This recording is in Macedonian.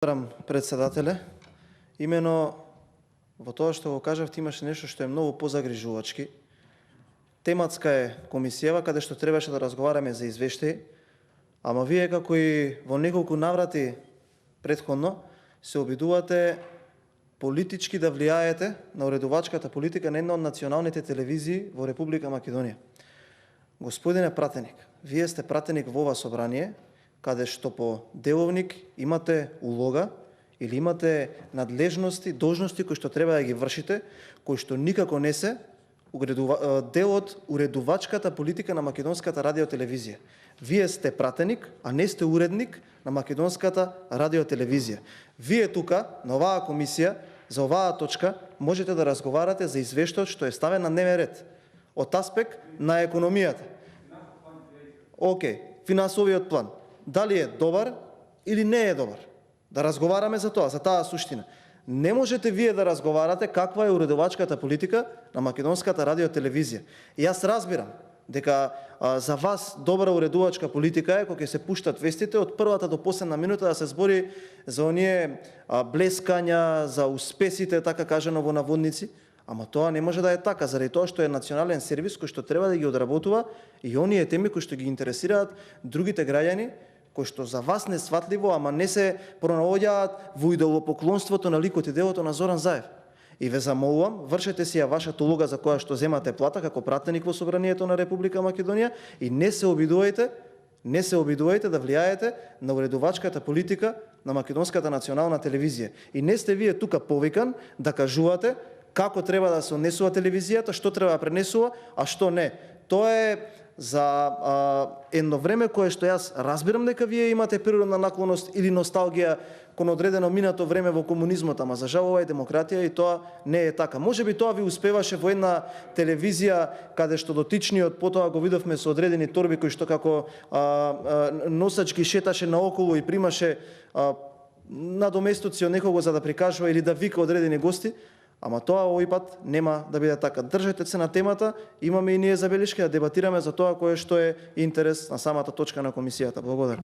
Председателе, имено во тоа што го кажавте имаше нешто што е многу позагрижувачки. Тематска е комисијава каде што требаше да разговараме за извештај, ама вие како и во неколку наврати претходно се обидувате политички да влијаете на уредувачката политика на една од националните телевизии во Република Македонија. Господине пратеник, вие сте пратеник во ова собрание, каде што по деловник имате улога или имате надлежности, должности кои што треба да ги вршите, кои што никако не се дел од уредувачката политика на македонската радиотелевизија. Вие сте пратеник, а не сте уредник на македонската радиотелевизија. Вие тука, на оваа комисија, за оваа точка, можете да разговарате за извештајот што е ставен на дневен ред, од аспект на економијата. Финансовиот план. Дали е добар или не е добар. Да разговараме за тоа, за таа суштина. Не можете вие да разговарате каква е уредувачката политика на македонската радиотелевизија. И јас разбирам дека за вас добра уредувачка политика е кога ќе се пуштат вестите од првата до последна минута да се збори за оние блескања, за успесите, така кажано во наводници. Ама тоа не може да е така, заради тоа што е национален сервис кој што треба да ги одработува и оние теми кои што ги интересираат другите граѓани, кои што за вас не сватливо, ама не се пронаоѓаат во идолопоклонството на ликот и делото на Зоран Заев. И ве замолувам, вршете си ја вашата улога за која што земате плата како пратеник во собранието на Република Македонија и не се обидувајте да влијаете на уредувачката политика на македонската национална телевизија. И не сте вие тука повикан да кажувате како треба да се однесува телевизијата, што треба да пренесува, а што не. Тоа е за едно време кое што јас разбирам дека вие имате природна наклоност или носталгија кон одредено минато време во комунизмот, ама за жал ова е демократија и тоа не е така. Можеби тоа ви успеваше во една телевизија каде што дотичниот потоа го видовме со одредени торби кои што како носачки шеташе наоколу и примаше надоместоци од некого за да прикажува или да вика одредени гости. Ама тоа овој пат нема да биде така. Држете се на темата, имаме и ние забелешки да дебатираме за тоа кое што е интерес на самата точка на комисијата. Благодарам.